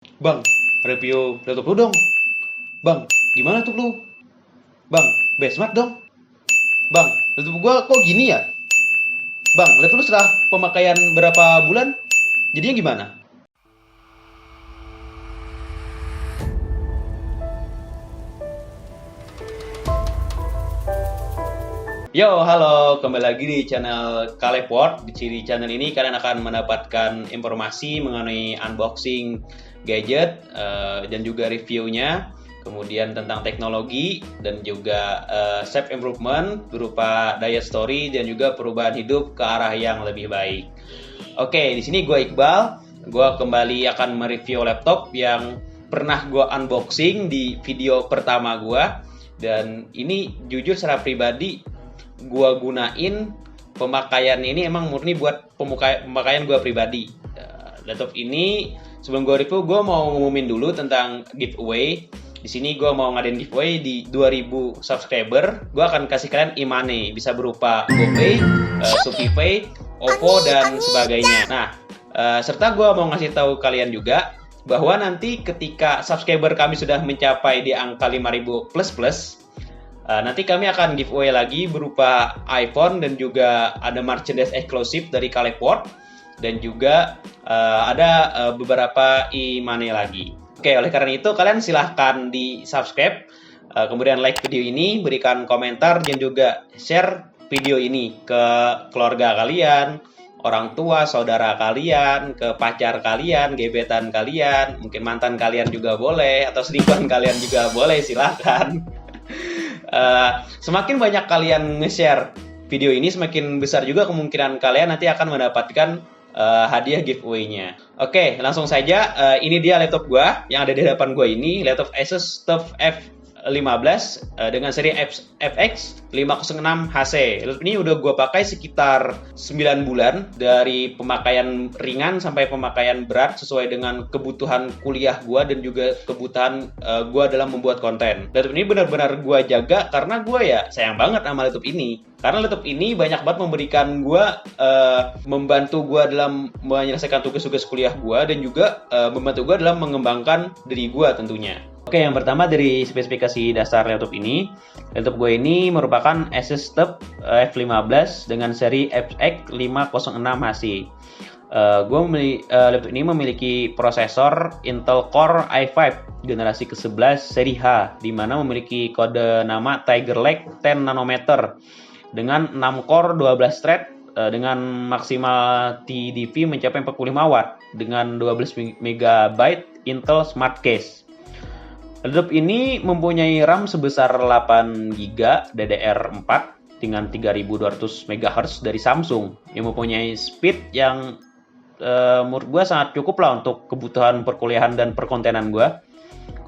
Bang, review laptop lu dong. Bang, gimana tuh lu? Bang, benchmark dong. Bang, laptop gua kok gini ya? Bang, laptop lu setelah pemakaian berapa bulan? Jadinya gimana? Yo, halo, kembali lagi di channel Kaleport. Di channel ini kalian akan mendapatkan informasi mengenai unboxing gadget dan juga reviewnya, kemudian tentang teknologi dan juga self improvement berupa diet story dan juga perubahan hidup ke arah yang lebih baik. Oke, di sini gue Iqbal. Gue kembali akan mereview laptop yang pernah gue unboxing di video pertama gue. Dan ini jujur secara pribadi gua gunain pemakaian ini emang murni buat pemakaian gua pribadi. Laptop ini sebelum gua review, gua mau ngumumin dulu tentang giveaway. Di sini gua mau ngadain giveaway di 2000 subscriber. Gua akan kasih kalian e-money, bisa berupa GoPay, ShopeePay, OVO dan sebagainya. Nah, serta gua mau ngasih tahu kalian juga bahwa nanti ketika subscriber kami sudah mencapai di angka 5000 plus, nanti kami akan giveaway lagi berupa iPhone dan juga ada merchandise eksklusif dari Kaleport dan juga ada beberapa e-money lagi. Oke, oleh karena itu kalian silahkan di subscribe, kemudian like video ini, berikan komentar dan juga share video ini ke keluarga kalian, orang tua, saudara kalian, ke pacar kalian, gebetan kalian, mungkin mantan kalian juga boleh, atau selingkuhan kalian juga boleh, silahkan. Semakin banyak kalian nge-share video ini, semakin besar juga kemungkinan kalian nanti akan mendapatkan hadiah giveaway-nya. Oke, langsung saja. Ini dia laptop gua yang ada di hadapan gua ini, laptop Asus TUF F15 dengan seri FX 506HC. Laptop ini udah gua pakai sekitar 9 bulan, dari pemakaian ringan sampai pemakaian berat sesuai dengan kebutuhan kuliah gua dan juga kebutuhan gua dalam membuat konten. Laptop ini benar-benar gua jaga karena gua ya sayang banget sama laptop ini. Karena laptop ini banyak banget memberikan gua, membantu gua dalam menyelesaikan tugas-tugas kuliah gua dan juga membantu gua dalam mengembangkan diri gua tentunya. Oke, yang pertama dari spesifikasi dasar laptop ini. Laptop gue ini merupakan Asus TUF F15 dengan seri FX 506HC. Laptop ini memiliki prosesor Intel Core i5 generasi ke-11 seri H, di mana memiliki kode nama Tiger Lake 10 nanometer dengan 6 core 12 thread dengan maksimal TDP mencapai 45 watt dengan 12 MB Intel Smart Case. Laptop ini mempunyai RAM sebesar 8 GB DDR4 dengan 3200 MHz dari Samsung yang mempunyai speed yang menurut gue sangat cukup lah untuk kebutuhan perkuliahan dan perkontenan gue.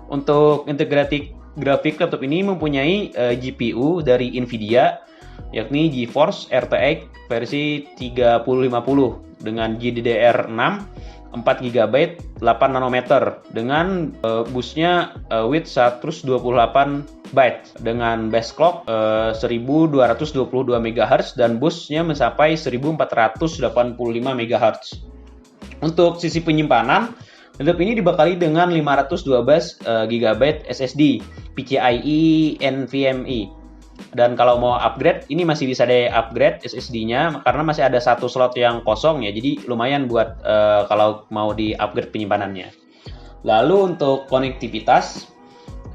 Untuk integrated grafik, laptop ini mempunyai GPU dari Nvidia yakni GeForce RTX versi 3050 dengan GDDR6 4 GB 8 nanometer dengan busnya width 128 byte dengan base clock 1222 MHz dan busnya mencapai 1485 MHz. Untuk sisi penyimpanan, laptop ini dibekali dengan 512 GB SSD PCIe NVMe. Dan kalau mau upgrade, ini masih bisa di-upgrade SSD-nya karena masih ada satu slot yang kosong ya. Jadi lumayan buat kalau mau di-upgrade penyimpanannya. Lalu untuk konektivitas,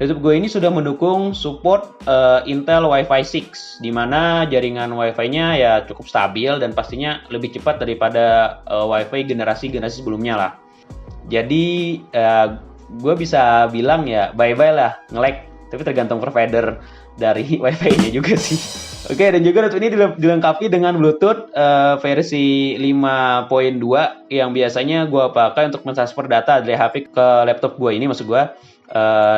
laptop gue ini sudah mendukung support Intel Wi-Fi 6, di mana jaringan Wi-Fi-nya ya cukup stabil dan pastinya lebih cepat daripada Wi-Fi generasi-generasi sebelumnya lah. Jadi gue bisa bilang ya bye-bye lah nge-lag, tapi tergantung provider dari Wi-Fi-nya juga sih. Oke, dan juga laptop ini dilengkapi dengan Bluetooth versi 5.2 yang biasanya gue pakai untuk mentransfer data dari HP ke laptop gue ini, maksud gue,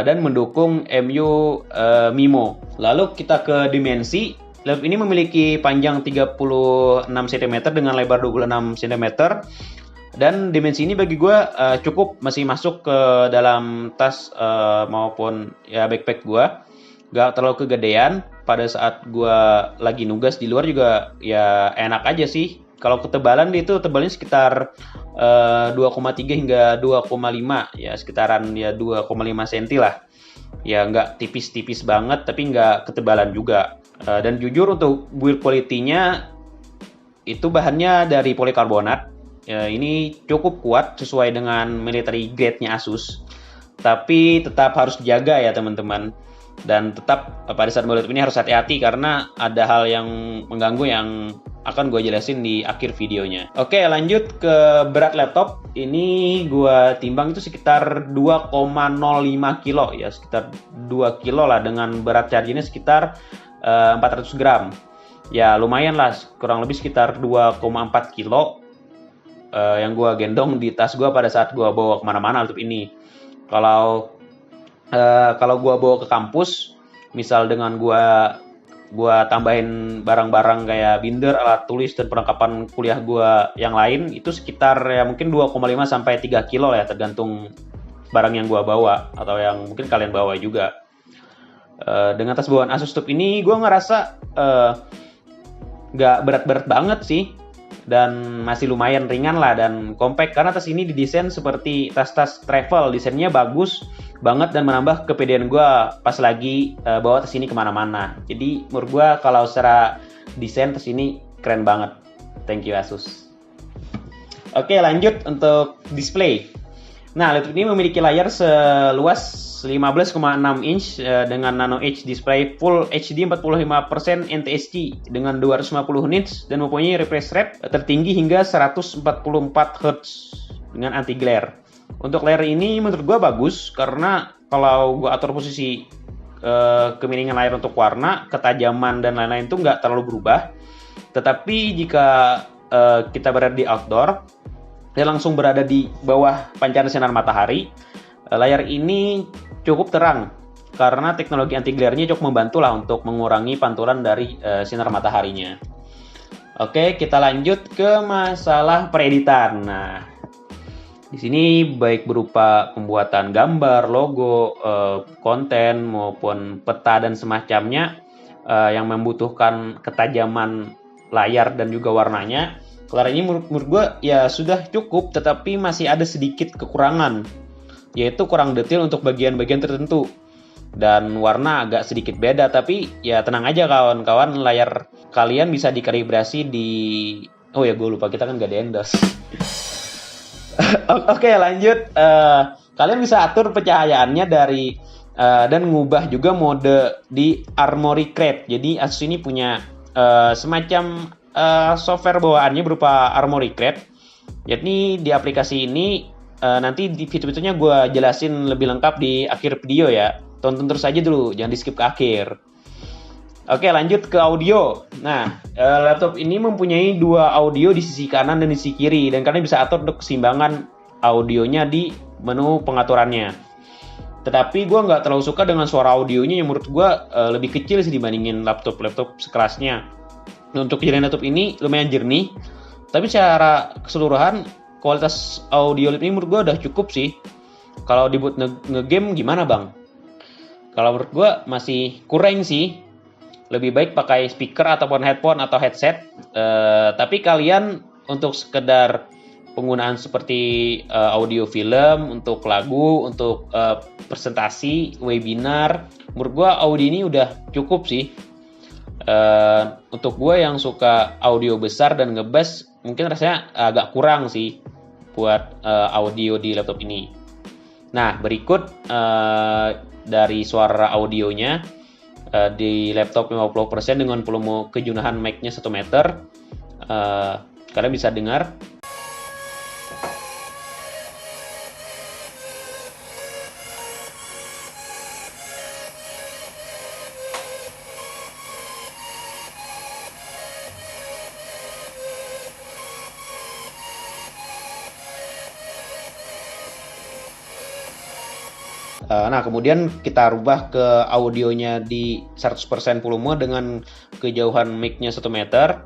dan mendukung MU-MIMO. Lalu kita ke dimensi. Laptop ini memiliki panjang 36 cm dengan lebar 26 cm. Dan dimensi ini bagi gue cukup, masih masuk ke dalam tas maupun ya backpack gue. Gak terlalu kegedean. Pada saat gue lagi nugas di luar juga ya enak aja sih. Kalau ketebalan dia itu tebalnya sekitar 2,3 hingga 2,5 ya, sekitaran ya 2,5 cm lah. Ya nggak tipis-tipis banget tapi nggak ketebalan juga. Dan jujur untuk build quality-nya itu bahannya dari polikarbonat. Ini cukup kuat sesuai dengan military grade-nya Asus. Tapi tetap harus dijaga ya teman-teman. Dan tetap pada saat build ini harus hati-hati karena ada hal yang mengganggu yang akan gue jelasin di akhir videonya. Oke, lanjut ke berat laptop. Ini gue timbang itu sekitar 2,05 kilo ya, sekitar 2 kilo lah, dengan berat charge-nya sekitar 400 gram. Ya lumayan lah, kurang lebih sekitar 2,4 kilo yang gue gendong di tas gue pada saat gue bawa kemana-mana laptop ini. Kalau gue bawa ke kampus, misal dengan gue tambahin barang-barang kayak binder, alat tulis, dan perlengkapan kuliah gue yang lain, itu sekitar ya mungkin 2,5 sampai 3 kilo ya, tergantung barang yang gue bawa atau yang mungkin kalian bawa juga. Dengan tas bawaan Asus Tub ini gue ngerasa nggak berat-berat banget sih, dan masih lumayan ringan lah dan compact karena tas ini didesain seperti tas-tas travel. Desainnya bagus banget dan menambah kepedean gue pas lagi bawa tas ini kemana-mana. Jadi menurut gue kalau secara desain tas ini keren banget. Thank you Asus. Oke, lanjut untuk display. Nah, laptop ini memiliki layar seluas 15,6 inch dengan Nano Edge display Full HD 45% NTSC dengan 250 nits dan mempunyai refresh rate tertinggi hingga 144 Hz dengan anti glare. Untuk layar ini menurut gue bagus karena kalau gue atur posisi kemiringan layar untuk warna, ketajaman, dan lain-lain itu nggak terlalu berubah. Tetapi jika kita berada di outdoor, dia langsung berada di bawah pancaran sinar matahari, layar ini cukup terang karena teknologi anti glare-nya cukup membantu lah untuk mengurangi pantulan dari sinar mataharinya. Oke, kita lanjut ke masalah pereditan. Nah, di sini baik berupa pembuatan gambar, logo, konten maupun peta dan semacamnya yang membutuhkan ketajaman layar dan juga warnanya. Layar ini menurut gue ya sudah cukup, tetapi masih ada sedikit kekurangan, yaitu kurang detail untuk bagian-bagian tertentu dan warna agak sedikit beda. Tapi ya tenang aja kawan-kawan, layar kalian bisa dikalibrasi di... Oh ya, gue lupa, kita kan gak di endorse. Oke, lanjut. Kalian bisa atur pencahayaannya dari dan ngubah juga mode di Armoury Crate. Jadi Asus ini punya semacam software bawaannya berupa Armoury Crate. Jadi di aplikasi ini nanti di fitur-fiturnya gue jelasin lebih lengkap di akhir video ya. Tonton terus aja dulu, jangan di skip ke akhir. Oke, lanjut ke audio. Nah, laptop ini mempunyai dua audio di sisi kanan dan di sisi kiri, dan kalian bisa atur untuk keseimbangan audionya di menu pengaturannya. Tetapi gue nggak terlalu suka dengan suara audionya yang menurut gue lebih kecil sih dibandingin laptop sekelasnya. Untuk kejadian laptop ini lumayan jernih, tapi secara keseluruhan kualitas audio ini menurut gue udah cukup sih. Kalau dibuat nge-game gimana bang? Kalau menurut gue masih kurang sih. Lebih baik pakai speaker ataupun headphone atau headset. Tapi kalian untuk sekedar penggunaan seperti audio film, untuk lagu, untuk presentasi, webinar, menurut gue audio ini udah cukup sih. Untuk gue yang suka audio besar dan ngebass, mungkin rasanya agak kurang sih buat audio di laptop ini. Nah, berikut dari suara audionya di laptop 50% dengan volume kejunahan mic-nya 1 meter. Kalian bisa dengar. Nah, kemudian kita rubah ke audionya di 100% volume dengan kejauhan mic-nya 1 meter.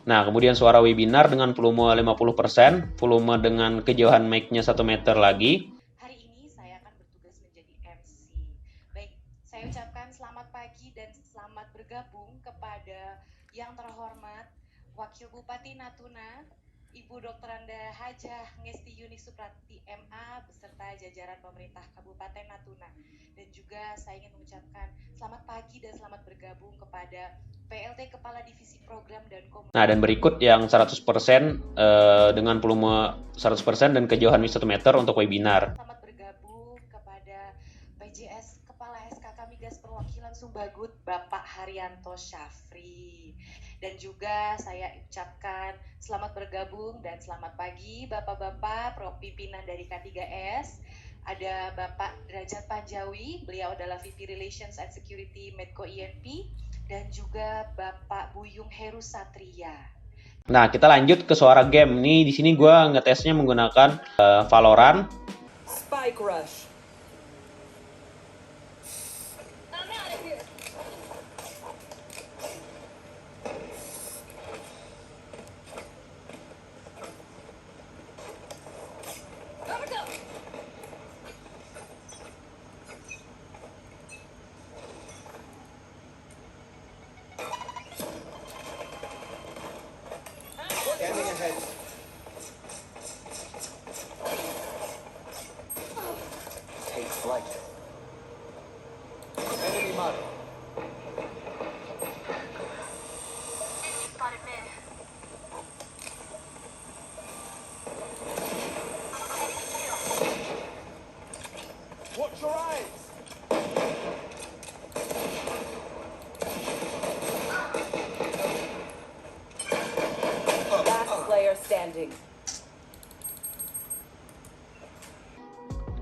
Nah, kemudian suara webinar dengan volume 50%, volume dengan kejauhan mic-nya 1 meter lagi. Hari ini saya akan bertugas menjadi MC. Baik, saya ucapkan selamat pagi dan selamat bergabung kepada yang terhormat Wakil Bupati Natuna, Ibu Dr. Anda Hajah Ngesti Yuni Suprati MA beserta jajaran pemerintah Kabupaten Natuna. Dan juga saya ingin mengucapkan selamat pagi dan selamat bergabung kepada PLT Kepala Divisi Program dan Komunikasi. Nah, dan berikut yang 100% dengan volume 100% dan kejauhan 1 meter untuk webinar. Selamat bergabung kepada PJS Kepala SKK Migas Perwakilan Sumbagut Bapak Haryanto Syafri. Dan juga saya ucapkan selamat bergabung dan selamat pagi Bapak-Bapak pimpinan dari K3S. Ada Bapak Derajat Panjawi, beliau adalah VP Relations and Security Medco INP. Dan juga Bapak Buyung Heru Satria. Nah, kita lanjut ke suara game. Nih di sini gue ngetesnya menggunakan Valorant. Spike Rush. Scanning ahead. Take flight. Enemy mark. Spotted mid. Watch your eyes. Last player standing.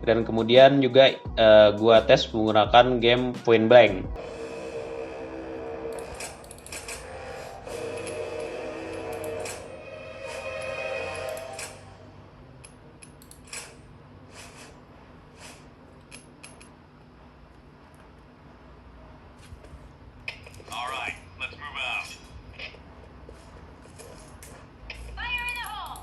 Dan kemudian juga gue tes menggunakan game Point Blank. Alright, let's move out. Fire in the hole!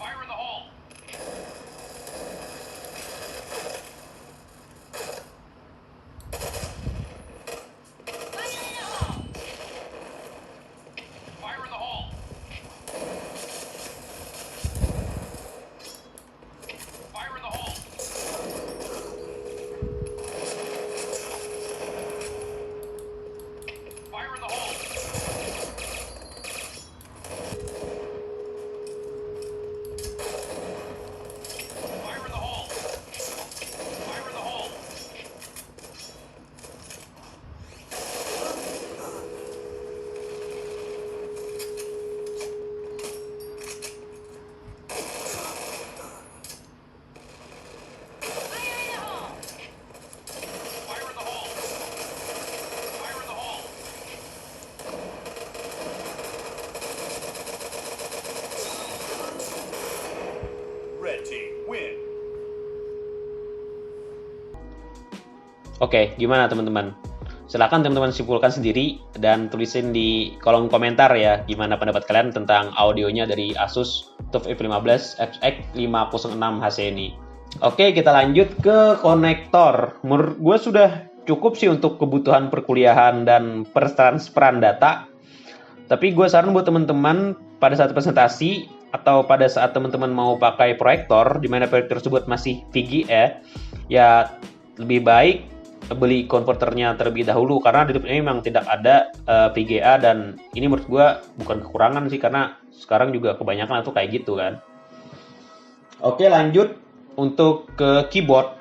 Fire in the hole. Fire in the hole. Fire in the hole. Fire in the hole. Fire in the hole. Fire in the hole. Fire in the hole. Fire in the hole. Red team win. Oke, gimana teman-teman? Silahkan teman-teman simpulkan sendiri dan tulisin di kolom komentar ya gimana pendapat kalian tentang audionya dari Asus TUF F15 FX 506HC ini. Oke, kita lanjut ke konektor. Menurut gue sudah cukup sih untuk kebutuhan perkuliahan dan pertransferan data. Tapi gue saran buat teman-teman pada saat presentasi atau pada saat teman-teman mau pakai proyektor, di mana proyektor tersebut masih VGA, ya lebih baik beli konverternya terlebih dahulu karena di depannya memang tidak ada VGA dan ini menurut gue bukan kekurangan sih karena sekarang juga kebanyakan itu kayak gitu kan. Oke, lanjut untuk ke keyboard.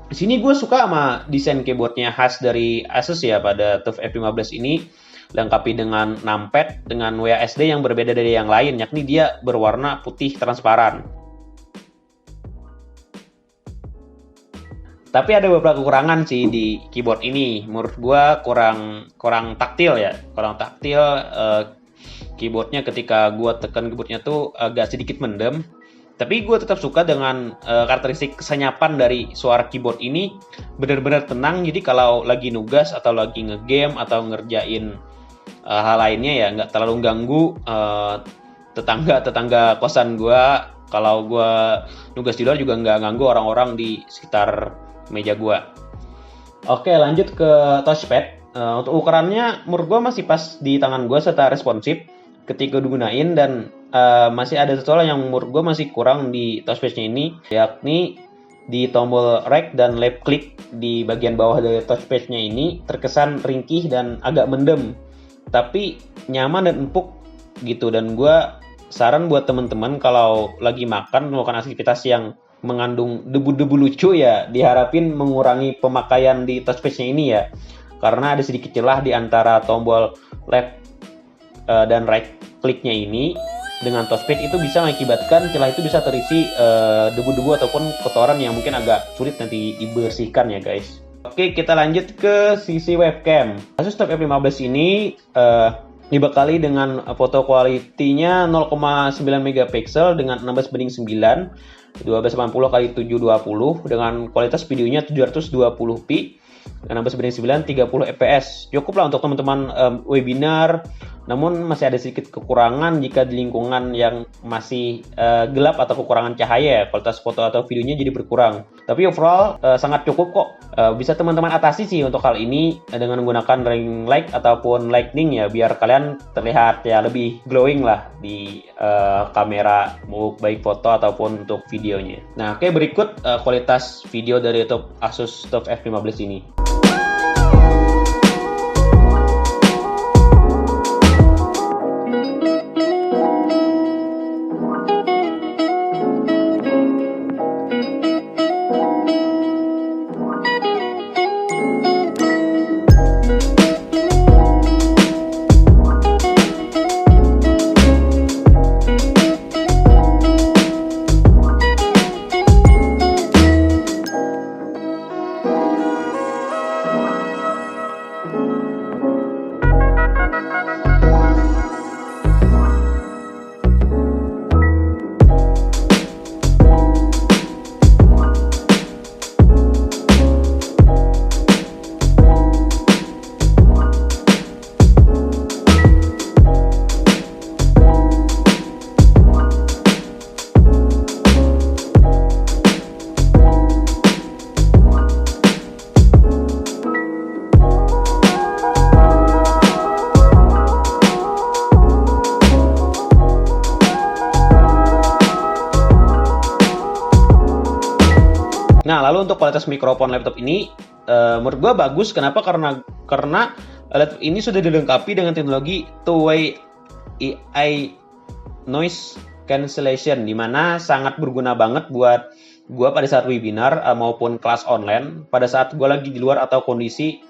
Di sini gue suka sama desain keyboardnya khas dari Asus ya pada TUF F15 ini, lengkapi dengan numpad dengan WASD yang berbeda dari yang lain, yakni dia berwarna putih transparan. Tapi ada beberapa kekurangan sih di keyboard ini. Menurut gua kurang taktil ya, kurang taktil. keyboardnya ketika gue tekan keyboardnya tuh agak sedikit mendem. Tapi gue tetap suka dengan karakteristik kesenyapan dari suara keyboard ini, benar-benar tenang. Jadi kalau lagi nugas atau lagi ngegame atau ngerjain hal lainnya ya nggak terlalu ganggu tetangga kosan gue. Kalau gue nugas di luar juga nggak ganggu orang-orang di sekitar meja gue. Oke, lanjut ke touchpad. Untuk ukurannya menurut gue masih pas di tangan gue serta responsif ketika digunain, dan masih ada satu hal yang menurut gue masih kurang di touchpad-nya ini, yakni di tombol right dan left click di bagian bawah dari touchpad-nya ini terkesan ringkih dan agak mendem, tapi nyaman dan empuk gitu. Dan gue saran buat teman-teman kalau lagi makan melakukan aktivitas yang mengandung debu-debu lucu ya diharapin mengurangi pemakaian di touchpad-nya ini ya, karena ada sedikit celah di antara tombol left dan right kliknya ini dengan touchpad itu bisa mengakibatkan celah itu bisa terisi debu-debu ataupun kotoran yang mungkin agak sulit nanti dibersihkan ya guys. Oke, kita lanjut ke sisi webcam. Asus TUF F15 ini dibekali dengan foto quality-nya 0,9 megapiksel dengan 16:9 1280 x 720 dengan kualitas videonya 720p dengan 16:9 30 fps. Cukup lah untuk teman-teman webinar, namun masih ada sedikit kekurangan jika di lingkungan yang masih gelap atau kekurangan cahaya, kualitas foto atau videonya jadi berkurang. Tapi overall sangat cukup kok. Bisa teman-teman atasi sih untuk hal ini dengan menggunakan ring light ataupun lightning ya, biar kalian terlihat ya lebih glowing lah di kamera, baik foto ataupun untuk videonya. Nah, oke, berikut kualitas video dari Asus TUF F15 ini. Nah, lalu untuk kualitas mikrofon laptop ini menurut gue bagus. Kenapa? Karena laptop ini sudah dilengkapi dengan teknologi two-way AI noise cancellation, di mana sangat berguna banget buat gue pada saat webinar maupun kelas online, pada saat gue lagi di luar atau kondisi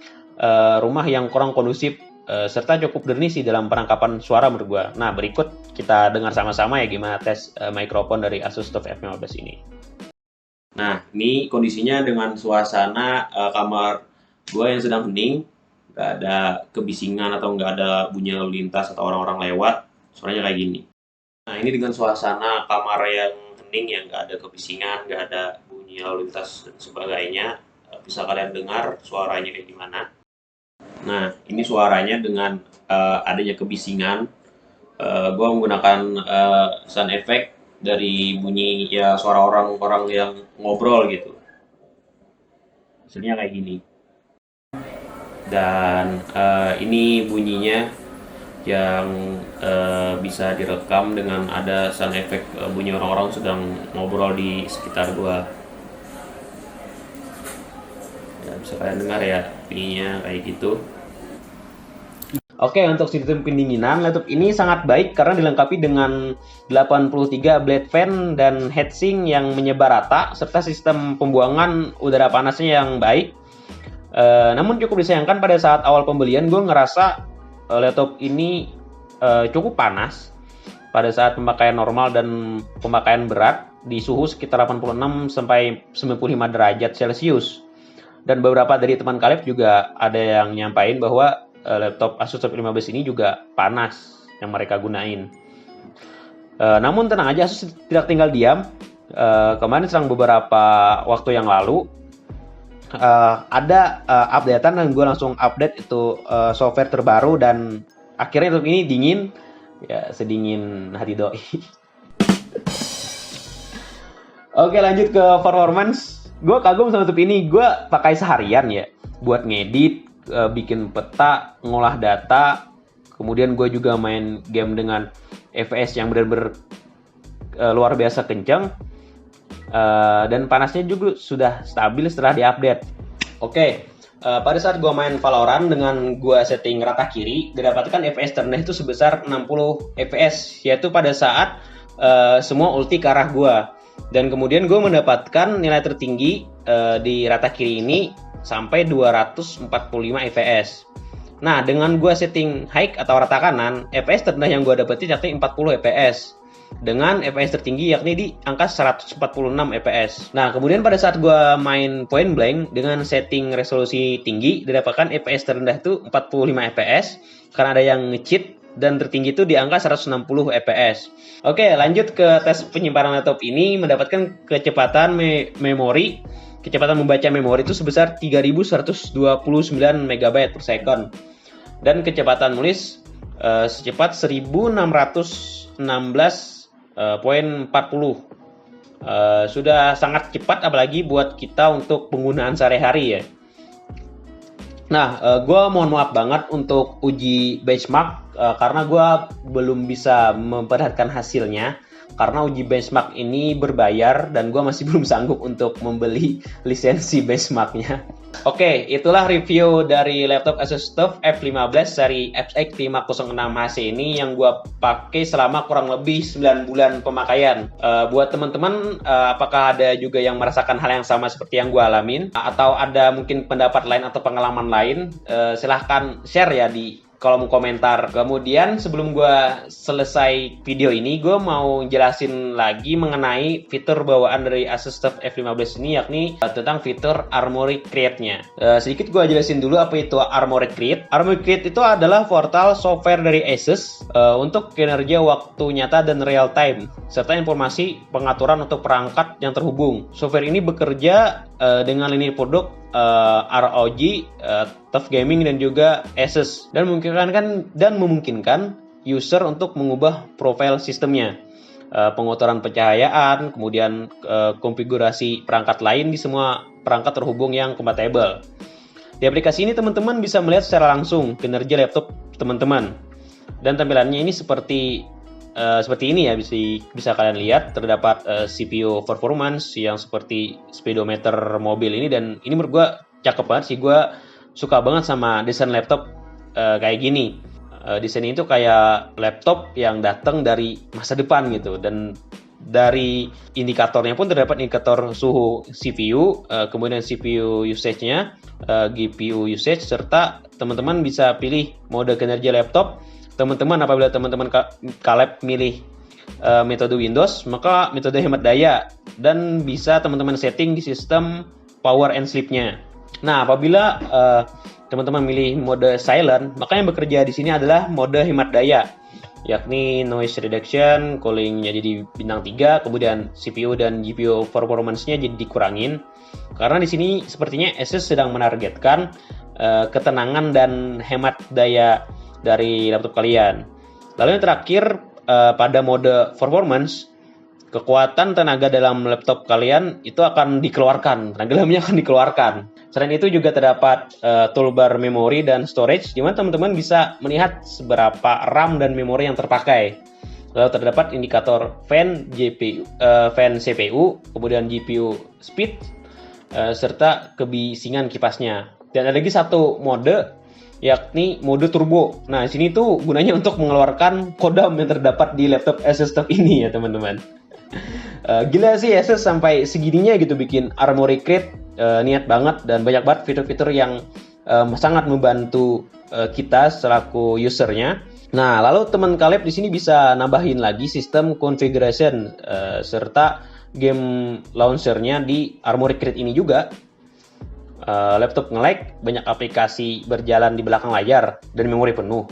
rumah yang kurang kondusif, serta cukup jernih sih dalam penangkapan suara menurut gue. Nah, berikut kita dengar sama-sama ya gimana tes mikrofon dari Asus TUF F15 ini. Nah, ini kondisinya dengan suasana kamar gue yang sedang hening, nggak ada kebisingan atau nggak ada bunyi lalu lintas atau orang-orang lewat, suaranya kayak gini. Nah, ini dengan suasana kamar yang hening, yang nggak ada kebisingan, nggak ada bunyi lalu lintas dan sebagainya, bisa kalian dengar suaranya kayak gimana. Nah, ini suaranya dengan adanya kebisingan, gue menggunakan sound effect dari bunyi ya suara orang-orang yang ngobrol gitu. Hasilnya kayak gini. Dan ini bunyinya yang bisa direkam dengan ada sound effect bunyi orang-orang sedang ngobrol di sekitar gua. Ya, bisa kalian dengar ya bunyinya kayak gitu. Oke, untuk sistem pendinginan, laptop ini sangat baik karena dilengkapi dengan 83 blade fan dan heatsink yang menyebar rata, serta sistem pembuangan udara panasnya yang baik. Namun cukup disayangkan pada saat awal pembelian, gue ngerasa laptop ini cukup panas pada saat pemakaian normal dan pemakaian berat di suhu sekitar 86 sampai 95 derajat Celcius. Dan beberapa dari teman Kaleb juga ada yang nyampain bahwa laptop Asus TUF F15 ini juga panas yang mereka gunain. Namun tenang aja, Asus tidak tinggal diam. Kemarin selang beberapa waktu yang lalu ada updatean dan gue langsung update itu software terbaru, dan akhirnya laptop ini dingin, ya sedingin hati doi. Oke, lanjut ke performance. Gue kagum sama laptop ini. Gue pakai seharian ya buat ngedit, bikin peta, ngolah data. Kemudian gue juga main game dengan FPS yang benar-benar luar biasa kencang. Dan panasnya juga sudah stabil setelah diupdate. Oke, pada saat gue main Valorant dengan gue setting rata kiri, didapatkan FPS terendah itu sebesar 60 FPS, yaitu pada saat semua ulti ke arah gue. Dan kemudian gue mendapatkan nilai tertinggi di rata kiri ini sampai 245 FPS. Nah, dengan gue setting high atau rata kanan, FPS terendah yang gue dapetin yakni 40 FPS. Dengan FPS tertinggi yakni di angka 146 FPS. Nah, kemudian pada saat gue main point blank dengan setting resolusi tinggi, didapatkan FPS terendah itu 45 FPS karena ada yang nge-cheat, dan tertinggi itu di angka 160 FPS. Oke, lanjut ke tes penyimpanan laptop ini. Mendapatkan kecepatan memori, kecepatan membaca memori itu sebesar 3129 MB per second, dan kecepatan menulis secepat 1616.40. Sudah sangat cepat, apalagi buat kita untuk penggunaan sehari-hari ya. Nah, gue mohon maaf banget untuk uji benchmark karena gue belum bisa memperlihatkan hasilnya, karena uji benchmark ini berbayar dan gue masih belum sanggup untuk membeli lisensi benchmarknya. Oke, itulah review dari laptop Asus TUF F15 seri FX 506HC ini yang gue pakai selama kurang lebih 9 bulan pemakaian. Buat teman-teman, apakah ada juga yang merasakan hal yang sama seperti yang gue alamin? Atau ada mungkin pendapat lain atau pengalaman lain? Silahkan share ya di kolom komentar. Kemudian sebelum gue selesai video ini, gue mau jelasin lagi mengenai fitur bawaan dari Asus TUF F15 ini, yakni tentang fitur Armoury Create-nya. Sedikit gue jelasin dulu apa itu Armoury Create. Armoury Create itu adalah portal software dari Asus untuk kinerja waktu nyata dan real time, serta informasi pengaturan untuk perangkat yang terhubung. Software ini bekerja dengan lini produk ROG, TUF Gaming, dan juga Asus, dan memungkinkan user untuk mengubah profil sistemnya, pengotoran pencahayaan, kemudian konfigurasi perangkat lain di semua perangkat terhubung yang compatible. Di aplikasi ini teman-teman bisa melihat secara langsung kinerja laptop teman-teman, dan tampilannya ini seperti ini ya, bisa kalian lihat. Terdapat CPU performance yang seperti speedometer mobil ini, dan ini menurut gue cakep banget sih. Gue suka banget sama desain laptop kayak gini. Desain itu kayak laptop yang datang dari masa depan gitu, dan dari indikatornya pun terdapat indikator suhu CPU, kemudian CPU usage-nya, GPU usage, serta teman-teman bisa pilih mode kinerja laptop. Apabila teman-teman kalep milih metode Windows, maka metode hemat daya, dan bisa teman-teman setting di sistem power and sleep-nya. Nah, apabila teman-teman milih mode silent, maka yang bekerja di sini adalah mode hemat daya, yakni noise reduction, cooling-nya jadi bintang 3, kemudian CPU dan GPU performance-nya jadi dikurangin. Karena di sini sepertinya Asus sedang menargetkan ketenangan dan hemat daya dari laptop kalian. Lalu yang terakhir, pada mode performance, kekuatan tenaga dalam laptop kalian itu akan dikeluarkan, tenaga dalamnya akan dikeluarkan. Selain itu juga terdapat toolbar memori dan storage, di mana teman-teman bisa melihat seberapa RAM dan memori yang terpakai. Lalu terdapat indikator fan CPU, kemudian GPU speed, serta kebisingan kipasnya. Dan ada lagi satu mode, yakni mode turbo. Nah, sini tuh gunanya untuk mengeluarkan kodam yang terdapat di laptop Asus TUF ini ya teman-teman. Gila sih Asus sampai segininya gitu bikin Armoury Create, niat banget, dan banyak banget fitur-fitur yang sangat membantu kita selaku usernya. Nah, lalu teman kaleb di sini bisa nambahin lagi sistem configuration serta game launchernya di Armoury Create ini juga. Laptop nge-lag, banyak aplikasi berjalan di belakang layar, dan memori penuh.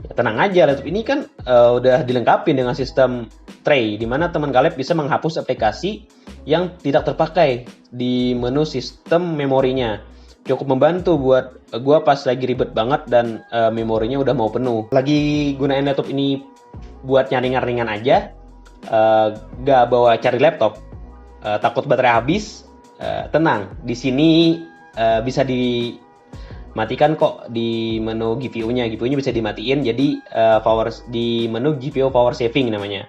Ya, tenang aja, laptop ini kan udah dilengkapi dengan sistem tray, di mana teman Kaleb bisa menghapus aplikasi yang tidak terpakai di menu sistem memorinya. Cukup membantu buat gua pas lagi ribet banget dan memorinya udah mau penuh. Lagi gunain laptop ini buat nyaringan-ringan aja, gak bawa cari laptop, takut baterai habis, tenang. Di sini bisa dimatikan kok di menu GPU-nya. GPU-nya bisa dimatiin, jadi power di menu GPU power saving namanya.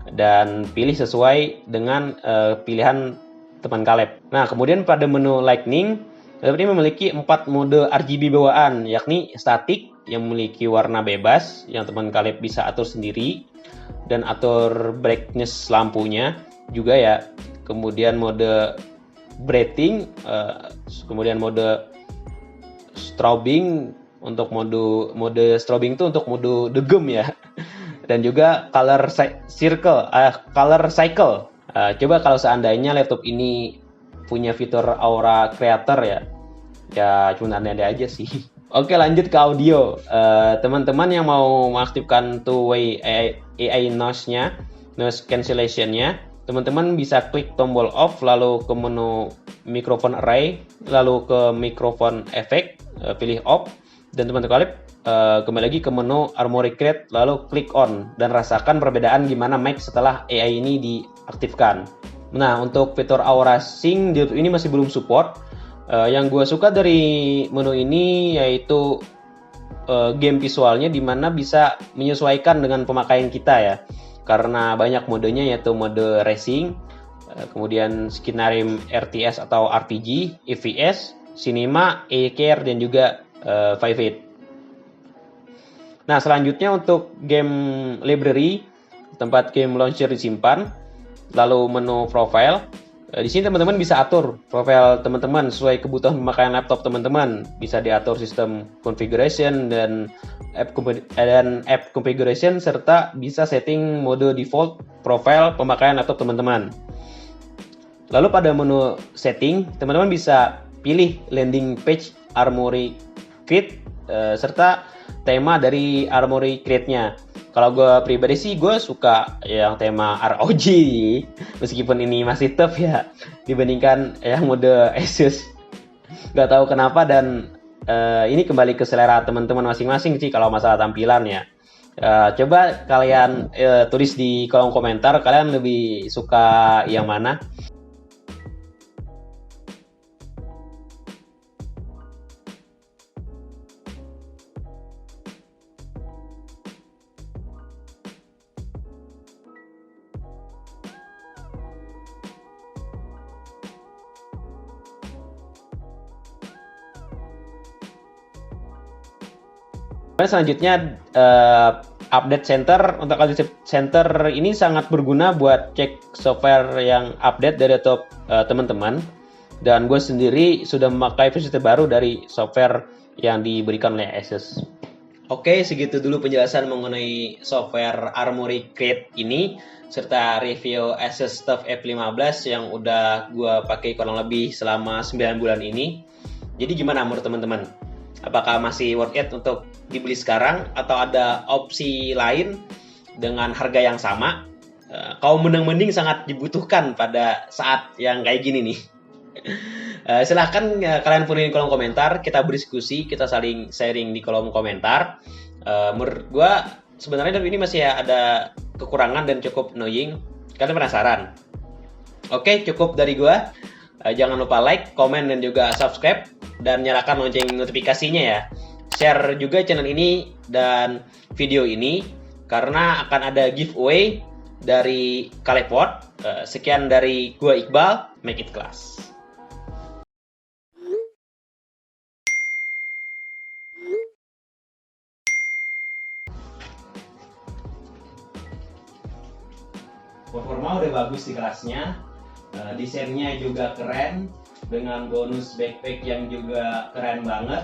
Dan pilih sesuai dengan pilihan teman Kaleb. Nah, kemudian pada menu Lightning, laptop ini memiliki 4 mode RGB bawaan, yakni statik yang memiliki warna bebas yang teman Kaleb bisa atur sendiri dan atur brightness lampunya juga ya. Kemudian mode breathing, kemudian mode strobing untuk mode strobing itu untuk mode degem ya. Dan juga color cycle. Coba kalau seandainya laptop ini punya fitur aura creator ya cuma aneh-aneh aja sih. Oke, lanjut ke audio. Teman-teman yang mau mengaktifkan two-way AI noise cancellation-nya, teman-teman bisa klik tombol off, lalu ke menu microphone array, lalu ke microphone effect, pilih off, dan teman-teman Kaleb kembali lagi ke menu Armoury Crate, lalu klik on, dan rasakan perbedaan gimana mic setelah AI ini diaktifkan. Nah, untuk fitur Aura Sync di ini masih belum support. Yang gue suka dari menu ini yaitu game visualnya, dimana bisa menyesuaikan dengan pemakaian kita ya. Karena banyak modenya, yaitu mode racing, kemudian Skyrim RTS atau RPG, EVS, Cinema, AKR, dan juga 5.8. Nah, selanjutnya untuk game library, tempat game launcher disimpan, lalu menu profile. Di sini teman-teman bisa atur profile teman-teman sesuai kebutuhan pemakaian laptop teman-teman. Bisa diatur sistem configuration dan app configuration, serta bisa setting mode default profile pemakaian laptop teman-teman. Lalu pada menu setting, teman-teman bisa pilih landing page Armoury Crate serta tema dari Armoury Crate-nya. Kalau gue pribadi sih, gue suka yang tema ROG, meskipun ini masih tough ya dibandingkan yang mode Asus. Gak tahu kenapa, dan ini kembali ke selera teman-teman masing-masing sih kalau masalah tampilan ya. Coba kalian tulis di kolom komentar, kalian lebih suka yang mana. Selanjutnya update center. Untuk update center ini sangat berguna buat cek software yang update dari laptop teman-teman, dan gue sendiri sudah memakai versi terbaru dari software yang diberikan oleh Asus. Oke, segitu dulu penjelasan mengenai software Armoury Crate ini serta review Asus TUF F15 yang udah gue pakai kurang lebih selama 9 bulan ini. Jadi gimana menurut teman-teman? Apakah masih worth it untuk dibeli sekarang, atau ada opsi lain dengan harga yang sama? Kaum mending sangat dibutuhkan pada saat yang kayak gini nih. Silahkan kalian tulis di kolom komentar, kita berdiskusi, kita saling sharing di kolom komentar. Menurut gue sebenarnya ini masih ada kekurangan dan cukup annoying. Kalian penasaran? Oke, cukup dari gue. Jangan lupa like, komen, dan juga subscribe, dan nyalakan lonceng notifikasinya ya. Share juga channel ini dan video ini, karena akan ada giveaway dari Kaleport. Sekian dari gua Iqbal, make it class. Performa udah bagus di kelasnya. Desainnya juga keren, dengan bonus backpack yang juga keren banget.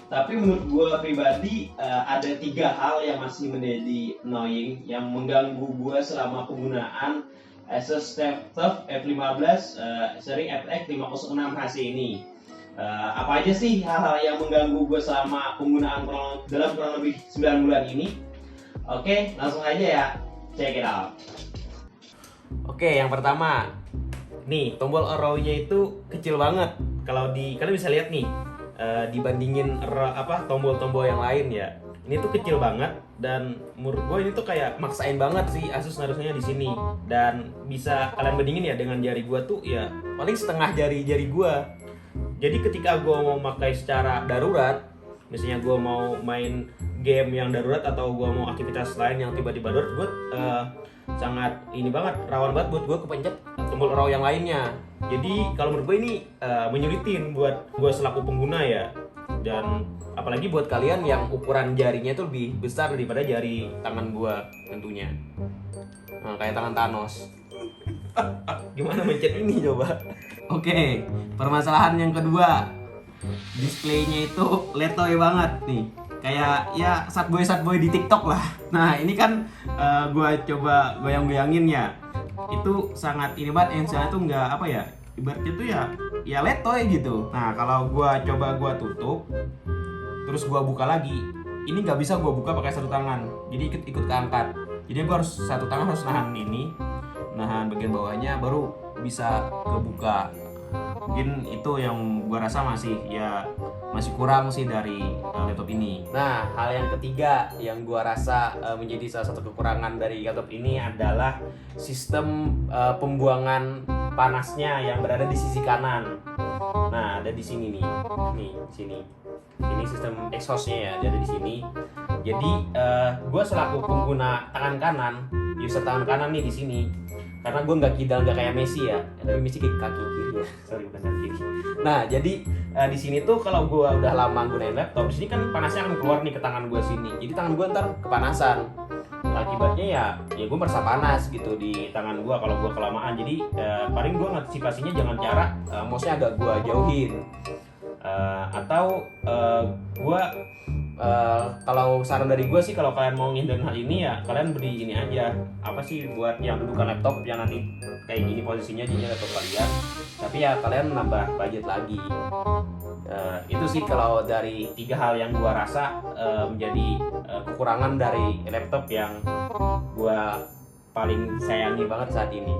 Tapi menurut gue pribadi ada 3 hal yang masih menjadi annoying, yang mengganggu gue selama penggunaan Asus TUF F15 seri FX 506 HC ini. Apa aja sih hal-hal yang mengganggu gue selama penggunaan dalam kurang lebih 9 bulan ini? Oke, langsung aja ya, check it out. Oke, yang pertama, nih tombol arrow-nya itu kecil banget. Kalian bisa lihat nih, dibandingin tombol-tombol yang lain ya. Ini tuh kecil banget dan menurut gue ini tuh kayak maksain banget sih Asus naruhnya di sini. Dan bisa kalian bandingin ya dengan jari gue tuh ya paling setengah jari gue. Jadi ketika gue mau pakai secara darurat, misalnya gue mau main game yang darurat atau gue mau aktivitas lain yang tiba-tiba darurat, gue sangat rawan banget buat gue kepencet tombol arrow yang lainnya. Jadi kalau menurut gue ini menyulitin buat gue selaku pengguna ya. Dan apalagi buat kalian yang ukuran jarinya itu lebih besar daripada jari tangan gue tentunya. Nah, kayak tangan Thanos. Gimana mencet ini coba? Oke, permasalahan yang kedua, displaynya itu letoy banget nih. Kayak ya satboy di TikTok lah. Nah ini kan gue coba goyang-goyangin ya. Itu sangat ini banget, yang tuh nggak apa ya, ibaratnya tuh ya letoy gitu. Nah kalau gue tutup terus gue buka lagi, ini nggak bisa gue buka pakai satu tangan, jadi ikut keangkat. Jadi gue harus satu tangan harus nahan bagian bawahnya baru bisa kebuka. Mungkin itu yang gue rasa masih kurang sih dari laptop ini. Nah, hal yang ketiga yang gue rasa menjadi salah satu kekurangan dari laptop ini adalah sistem pembuangan panasnya yang berada di sisi kanan. Nah, ada di sini nih di sini. Ini sistem exhaustnya ya, ada di sini. Jadi gue selaku pengguna user tangan kanan nih di sini. Karena gue nggak kayak Messi ya, tapi Messi kaki kiri ya, sorry bukan kaki kiri. Nah jadi di sini tuh kalau gue udah lama gunain laptop, di sini kan panasnya akan keluar nih ke tangan gue sini, jadi tangan gue ntar kepanasan. Akibatnya ya gue merasa panas gitu di tangan gue kalau gue kelamaan. Jadi paling gue antisipasinya jangan cara mouse-nya agak gue jauhin, atau gue kalau saran dari gue sih kalau kalian mau ngindarin hal ini ya kalian beli ini aja, apa sih buat yang dudukan laptop yang nanti kayak gini posisinya jadinya laptop kalian, tapi ya kalian menambah budget lagi. Itu sih kalau dari 3 hal yang gue rasa menjadi kekurangan dari laptop yang gue paling sayangi banget saat ini.